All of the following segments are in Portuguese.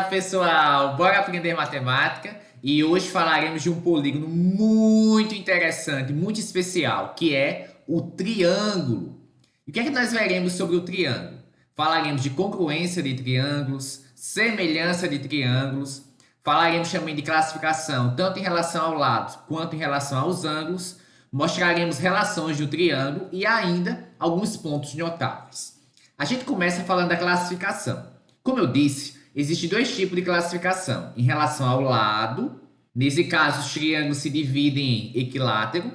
pessoal! Bora aprender matemática e hoje falaremos de um polígono muito interessante, muito especial, que é o triângulo. E o que é que nós veremos sobre o triângulo? Falaremos de congruência de triângulos, semelhança de triângulos, falaremos também de classificação, tanto em relação ao lado quanto em relação aos ângulos, mostraremos relações do triângulo e ainda alguns pontos notáveis. A gente começa falando da classificação. Como eu disse, existem dois tipos de classificação. Em relação ao lado, nesse caso, os triângulos se dividem em equilátero,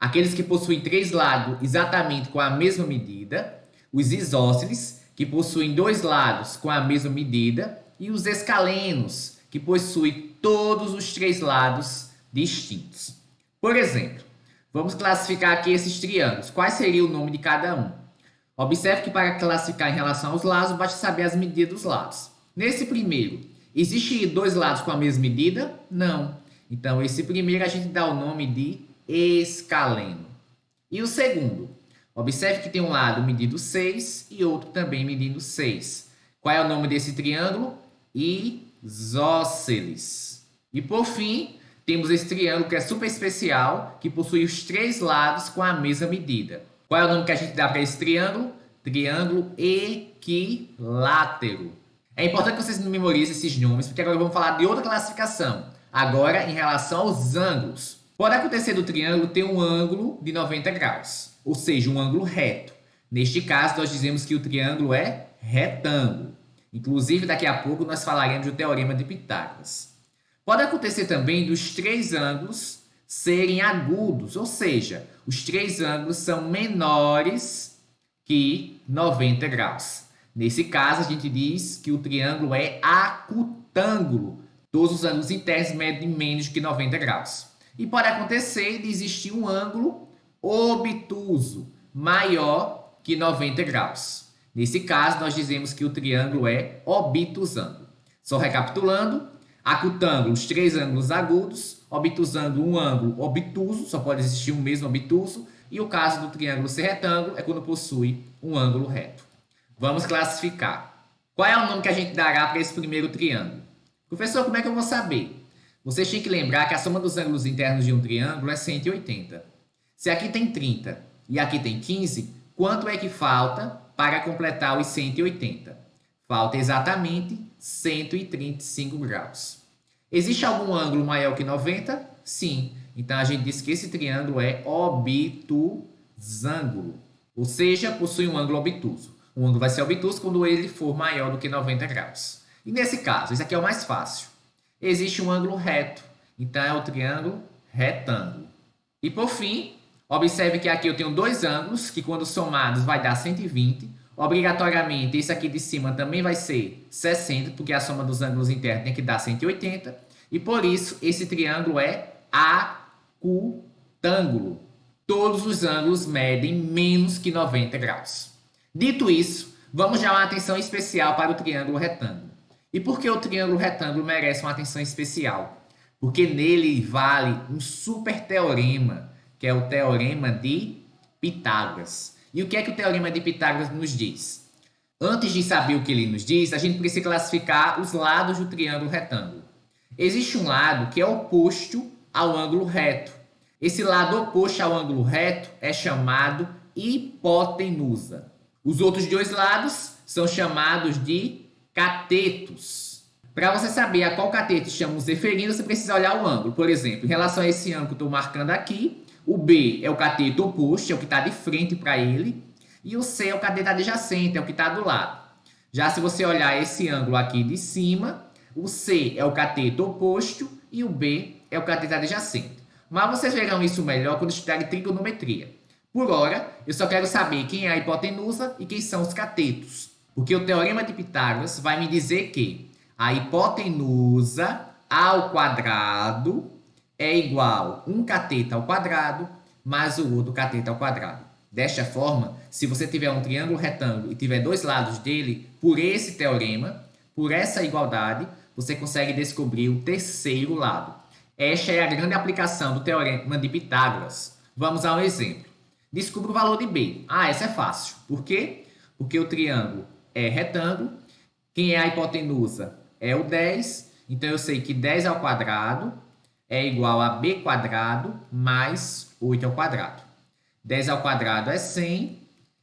aqueles que possuem três lados exatamente com a mesma medida, os isósceles, que possuem dois lados com a mesma medida, e os escalenos, que possuem todos os três lados distintos. Por exemplo, vamos classificar aqui esses triângulos. Qual seria o nome de cada um? Observe que para classificar em relação aos lados, basta saber as medidas dos lados. Nesse primeiro, existem dois lados com a mesma medida? Não. Então, esse primeiro a gente dá o nome de escaleno. E o segundo? Observe que tem um lado medido 6 e outro também medindo 6. Qual é o nome desse triângulo? Isósceles. E por fim, temos esse triângulo que é super especial, que possui os três lados com a mesma medida. Qual é o nome que a gente dá para esse triângulo? Triângulo equilátero. É importante que vocês memorizem esses nomes, porque agora vamos falar de outra classificação. Agora, em relação aos ângulos. Pode acontecer do triângulo ter um ângulo de 90 graus, ou seja, um ângulo reto. Neste caso, nós dizemos que o triângulo é retângulo. Inclusive, daqui a pouco nós falaremos do teorema de Pitágoras. Pode acontecer também dos três ângulos serem agudos, ou seja, os três ângulos são menores que 90 graus. Nesse caso, a gente diz que o triângulo é acutângulo. Todos os ângulos internos medem menos que 90 graus. E pode acontecer de existir um ângulo obtuso, maior que 90 graus. Nesse caso, nós dizemos que o triângulo é obtusângulo. Só recapitulando, acutângulo, os três ângulos agudos, obtusângulo, um ângulo obtuso, só pode existir um mesmo obtuso, e o caso do triângulo ser retângulo é quando possui um ângulo reto. Vamos classificar. Qual é o nome que a gente dará para esse primeiro triângulo? Professor, como é que eu vou saber? Vocês têm que lembrar que a soma dos ângulos internos de um triângulo é 180. Se aqui tem 30 e aqui tem 15, quanto é que falta para completar os 180? Falta exatamente 135 graus. Existe algum ângulo maior que 90? Sim. Então, a gente diz que esse triângulo é obtusângulo. Ou seja, possui um ângulo obtuso. O ângulo vai ser obtuso quando ele for maior do que 90 graus. E nesse caso, esse aqui é o mais fácil. Existe um ângulo reto. Então, é o triângulo retângulo. E por fim, observe que aqui eu tenho dois ângulos, que quando somados vai dar 120. Obrigatoriamente, esse aqui de cima também vai ser 60, porque a soma dos ângulos internos tem que dar 180. E por isso, esse triângulo é acutângulo. Todos os ângulos medem menos que 90 graus. Dito isso, vamos dar uma atenção especial para o triângulo retângulo. E por que o triângulo retângulo merece uma atenção especial? Porque nele vale um super teorema, que é o teorema de Pitágoras. E o que é que o teorema de Pitágoras nos diz? Antes de saber o que ele nos diz, a gente precisa classificar os lados do triângulo retângulo. Existe um lado que é oposto ao ângulo reto. Esse lado oposto ao ângulo reto é chamado hipotenusa. Os outros dois lados são chamados de catetos. Para você saber a qual cateto estamos referindo, você precisa olhar o ângulo. Por exemplo, em relação a esse ângulo que eu estou marcando aqui, o B é o cateto oposto, é o que está de frente para ele, e o C é o cateto adjacente, é o que está do lado. Já se você olhar esse ângulo aqui de cima, o C é o cateto oposto e o B é o cateto adjacente. Mas vocês verão isso melhor quando estudarem trigonometria. Por hora, eu só quero saber quem é a hipotenusa e quem são os catetos. Porque o teorema de Pitágoras vai me dizer que a hipotenusa ao quadrado é igual a um cateto ao quadrado mais o outro cateto ao quadrado. Desta forma, se você tiver um triângulo retângulo e tiver dois lados dele, por esse teorema, por essa igualdade, você consegue descobrir o terceiro lado. Esta é a grande aplicação do teorema de Pitágoras. Vamos a um exemplo. Descubra o valor de B. Essa é fácil. Por quê? Porque o triângulo é retângulo. Quem é a hipotenusa? é o 10. Então, eu sei que 10 ao quadrado é igual a b quadrado mais 8 ao quadrado. 10 ao quadrado é 100.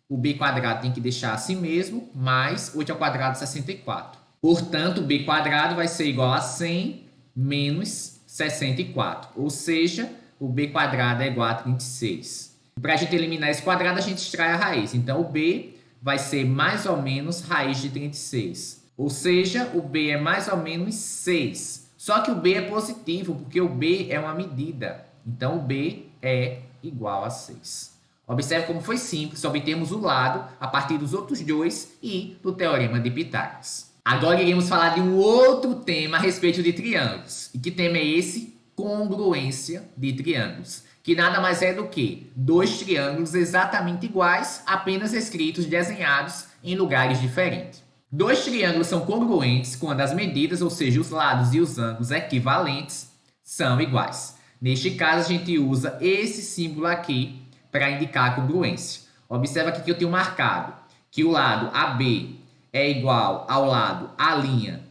O b quadrado tem que deixar assim mesmo, mais 8 ao quadrado, 64. Portanto, b quadrado vai ser igual a 100 menos 64. Ou seja, o b quadrado é igual a 36. Para a gente eliminar esse quadrado, a gente extrai a raiz. Então, o b vai ser mais ou menos raiz de 36. Ou seja, o b é mais ou menos 6. Só que o b é positivo, porque o b é uma medida. Então, o b é igual a 6. Observe como foi simples obtermos o lado a partir dos outros dois e do Teorema de Pitágoras. Agora iremos falar de um outro tema a respeito de triângulos. E que tema é esse? Congruência de triângulos. Que nada mais é do que dois triângulos exatamente iguais, apenas escritos, desenhados em lugares diferentes. Dois triângulos são congruentes quando as medidas, ou seja, os lados e os ângulos equivalentes, são iguais. Neste caso, a gente usa esse símbolo aqui para indicar a congruência. Observa aqui que eu tenho marcado que o lado AB é igual ao lado A',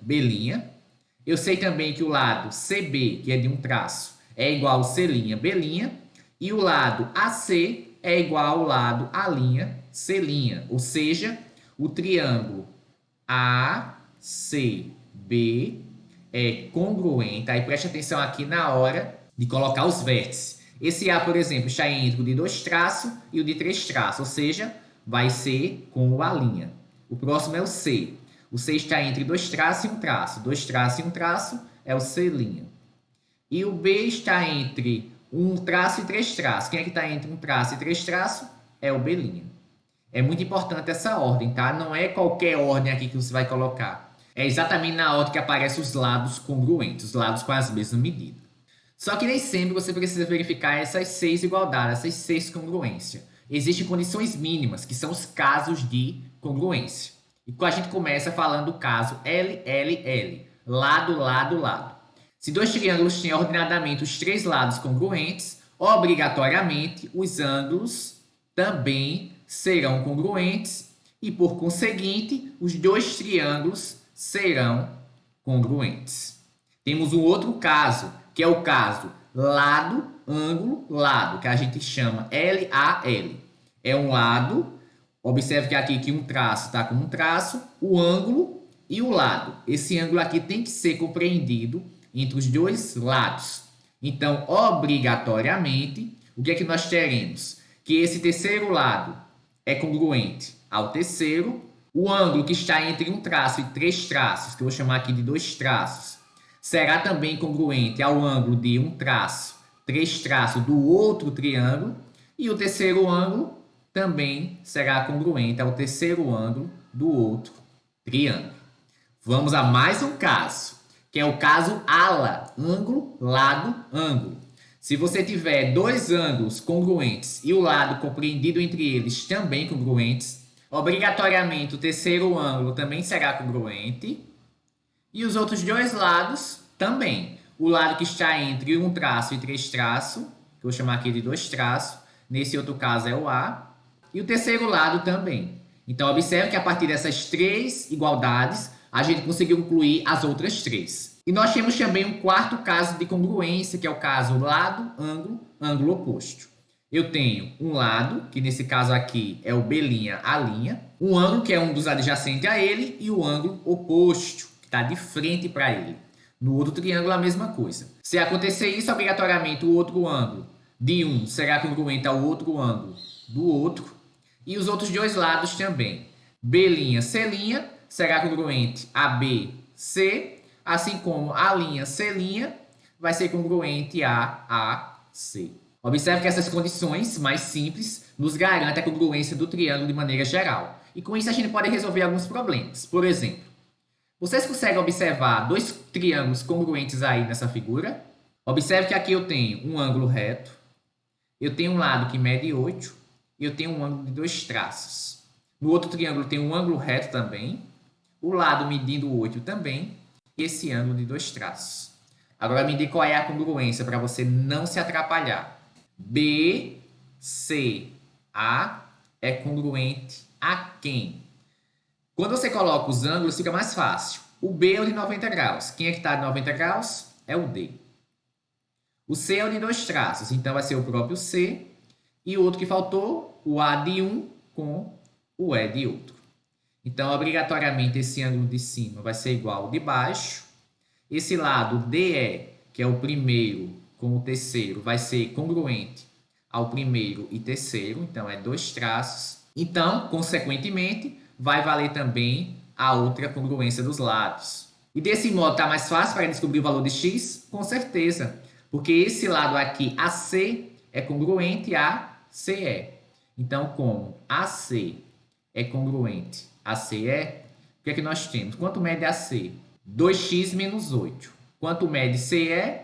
B'. Eu sei também que o lado CB, que é de um traço, é igual ao C', B'. E o lado AC é igual ao lado A', C'. Ou seja, o triângulo ACB é congruente. Aí preste atenção aqui na hora de colocar os vértices. Esse A, por exemplo, está entre o de 2 traços e o de 3 traços, ou seja, vai ser com o A'. O próximo é o C. O C está entre 2 traços e 1 traço. 2 traços e 1 traço é o C'. E o B está entre 1 traço e 3 traços. Quem é que está entre 1 traço e 3 traços? É o B'. É muito importante essa ordem, tá? Não é qualquer ordem aqui que você vai colocar. É exatamente na ordem que aparecem os lados congruentes, os lados com as mesmas medidas. Só que nem sempre você precisa verificar essas 6 igualdades, essas 6 congruências. Existem condições mínimas, que são os casos de congruência. E a gente começa falando do caso LLL, lado, lado, lado. Se dois triângulos têm ordenadamente os 3 lados congruentes, obrigatoriamente os ângulos também serão congruentes e, por conseguinte, os 2 triângulos serão congruentes. Temos um outro caso, que é o caso lado, ângulo, lado, que a gente chama LAL. É um lado, observe que aqui que um traço está com um traço, o ângulo e o lado. Esse ângulo aqui tem que ser compreendido entre os 2 lados. Então, obrigatoriamente, o que é que nós teremos? Que esse terceiro lado é congruente ao terceiro. O ângulo que está entre um traço e 3 traços, que eu vou chamar aqui de 2 traços, será também congruente ao ângulo de um traço, 3 traços do outro triângulo. E o terceiro ângulo também será congruente ao terceiro ângulo do outro triângulo. Vamos a mais um caso, que é o caso ala, ângulo, lado, ângulo. Se você tiver 2 ângulos congruentes e o lado compreendido entre eles também congruentes, obrigatoriamente o terceiro ângulo também será congruente e os outros 2 lados também. O lado que está entre um traço e 3 traços, que eu vou chamar aqui de 2 traços, nesse outro caso é o A, e o terceiro lado também. Então, observe que a partir dessas 3 igualdades, a gente conseguiu incluir as outras 3. E nós temos também um quarto caso de congruência, que é o caso lado, ângulo, ângulo oposto. Eu tenho um lado, que nesse caso aqui é o B', A', um ângulo que é um dos adjacentes a ele e o ângulo oposto, que está de frente para ele. No outro triângulo, a mesma coisa. Se acontecer isso, obrigatoriamente o outro ângulo de um será congruente ao outro ângulo do outro e os outros 2 lados também. B', C' será congruente a B, C, assim como A', C' vai ser congruente a C. Observe que essas condições mais simples nos garantem a congruência do triângulo de maneira geral. E com isso a gente pode resolver alguns problemas. Por exemplo, vocês conseguem observar 2 triângulos congruentes aí nessa figura? Observe que aqui eu tenho um ângulo reto, eu tenho um lado que mede 8 e eu tenho um ângulo de 2 traços. No outro triângulo tem um ângulo reto também, o lado medindo 8 também, e esse ângulo de 2 traços. Agora me diga qual é a congruência para você não se atrapalhar. BCA é congruente a quem? Quando você coloca os ângulos, fica mais fácil. O B é o de 90 graus. Quem é que está de 90 graus? É o D. O C é o de 2 traços, então vai ser o próprio C. E o outro que faltou, o A de um com o E de outro. Então, obrigatoriamente, esse ângulo de cima vai ser igual ao de baixo. Esse lado DE, que é o primeiro com o terceiro, vai ser congruente ao primeiro e terceiro. Então, é 2 traços. Então, consequentemente, vai valer também a outra congruência dos lados. E desse modo, está mais fácil para descobrir o valor de x? Com certeza, porque esse lado aqui, AC, é congruente a CE. Então, como AC é congruente a CE, o que é que nós temos? Quanto mede AC? 2x menos 8. Quanto mede CE?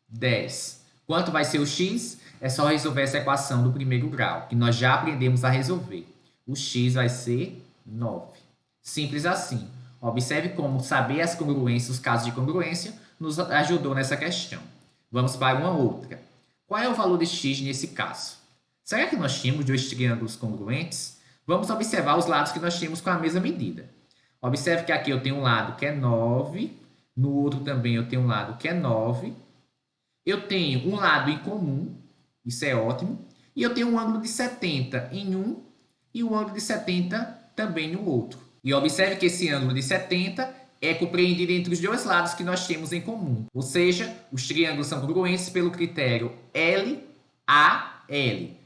10. Quanto vai ser o x? É só resolver essa equação do primeiro grau, que nós já aprendemos a resolver. O x vai ser 9. Simples assim. Observe como saber as congruências, os casos de congruência, nos ajudou nessa questão. Vamos para uma outra. Qual é o valor de x nesse caso? Será que nós temos dois triângulos congruentes? Vamos observar os lados que nós temos com a mesma medida. Observe que aqui eu tenho um lado que é 9, no outro também eu tenho um lado que é 9. Eu tenho um lado em comum, isso é ótimo, e eu tenho um ângulo de 70 em um e um ângulo de 70 também no outro. E observe que esse ângulo de 70 é compreendido entre os dois lados que nós temos em comum. Ou seja, os triângulos são congruentes pelo critério LAL,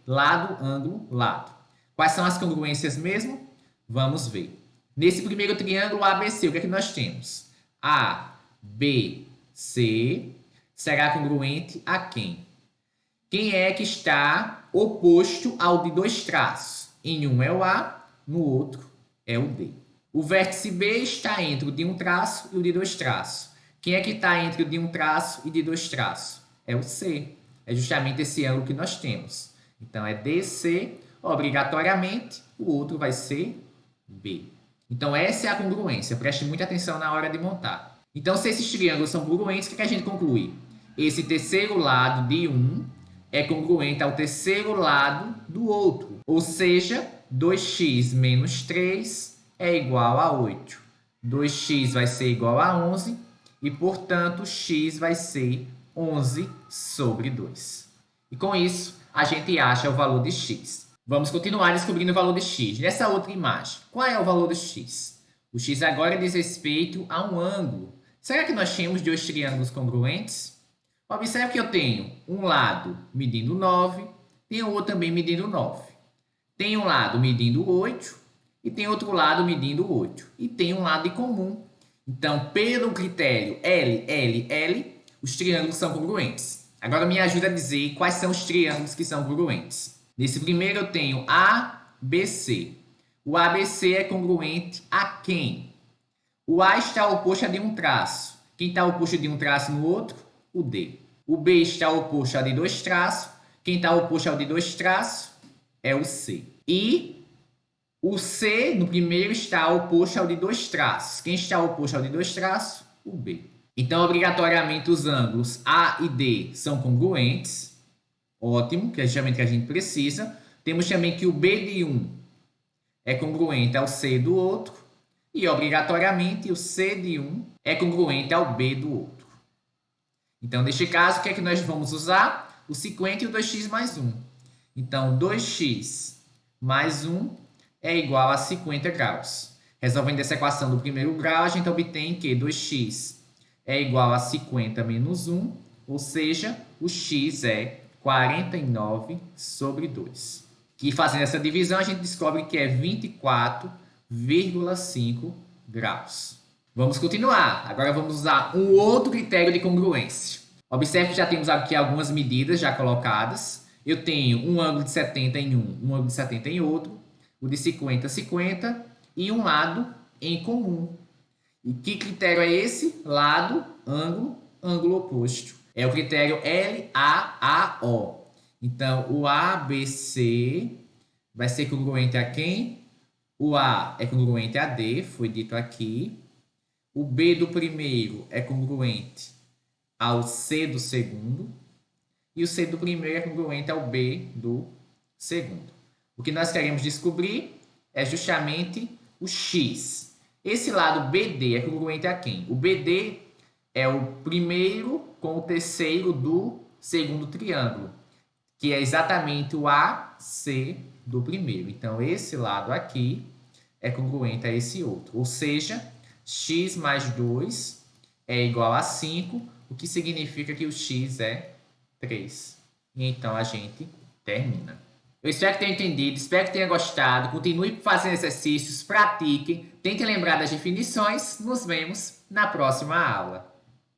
lado, ângulo, lado. Quais são as congruências mesmo? Vamos ver. Nesse primeiro triângulo ABC, o que é que nós temos? ABC será congruente a quem? Quem é que está oposto ao de dois traços? Em um é o A, no outro é o D. O vértice B está entre o de um traço e o de dois traços. Quem é que está entre o de um traço e de dois traços? É o C. É justamente esse ângulo que nós temos. Então, é DC, obrigatoriamente, o outro vai ser B. Então, essa é a congruência. Preste muita atenção na hora de montar. Então, se esses triângulos são congruentes, o que a gente conclui? Esse terceiro lado de um é congruente ao terceiro lado do outro. Ou seja, 2x menos 3 é igual a 8. 2x vai ser igual a 11 e, portanto, x vai ser 11 sobre 2. E com isso, a gente acha o valor de x. Vamos continuar descobrindo o valor de x. Nessa outra imagem, qual é o valor de x? O x agora diz respeito a um ângulo. Será que nós temos dois triângulos congruentes? Observe que eu tenho um lado medindo 9, tenho outro também medindo 9. Tem um lado medindo 8 e tem outro lado medindo 8. E tem um lado em comum. Então, pelo critério LL, os triângulos são congruentes. Agora me ajuda a dizer quais são os triângulos que são congruentes. Nesse primeiro eu tenho ABC. O ABC é congruente a quem? O A está oposto a de um traço. Quem está oposto de um traço no outro? O D. O B está oposto ao de dois traços. Quem está oposto ao de dois traços é o C. E o C, no primeiro, está oposto ao de dois traços. Quem está oposto ao de dois traços? O B. Então, obrigatoriamente, os ângulos A e D são congruentes. Ótimo, que é justamente o que a gente precisa. Temos também que o B de um é congruente ao C do outro. E, obrigatoriamente, o C de um é congruente ao B do outro. Então, neste caso, o que é que nós vamos usar? O 50 e o 2x mais 1. Então, 2x mais 1 é igual a 50 graus. Resolvendo essa equação do primeiro grau, a gente obtém que 2x é igual a 50 menos 1, ou seja, o x é 49 sobre 2. E fazendo essa divisão, a gente descobre que é 24,5 graus. Vamos continuar. Agora vamos usar um outro critério de congruência. Observe que já temos aqui algumas medidas já colocadas. Eu tenho um ângulo de 70 em um ângulo de 70 em outro, o de 50, 50 e um lado em comum. E que critério é esse? Lado, ângulo, ângulo oposto. É o critério LAAO. Então, o ABC vai ser congruente a quem? O A é congruente a D, foi dito aqui. O B do primeiro é congruente ao C do segundo. E o C do primeiro é congruente ao B do segundo. O que nós queremos descobrir é justamente o x. Esse lado BD é congruente a quem? O BD é o primeiro com o terceiro do segundo triângulo, que é exatamente o AC do primeiro. Então, esse lado aqui é congruente a esse outro. Ou seja, x mais 2 é igual a 5, o que significa que o x é 3. E então, a gente termina. Eu espero que tenha entendido, espero que tenha gostado. Continue fazendo exercícios, pratiquem, tentem lembrar das definições. Nos vemos na próxima aula.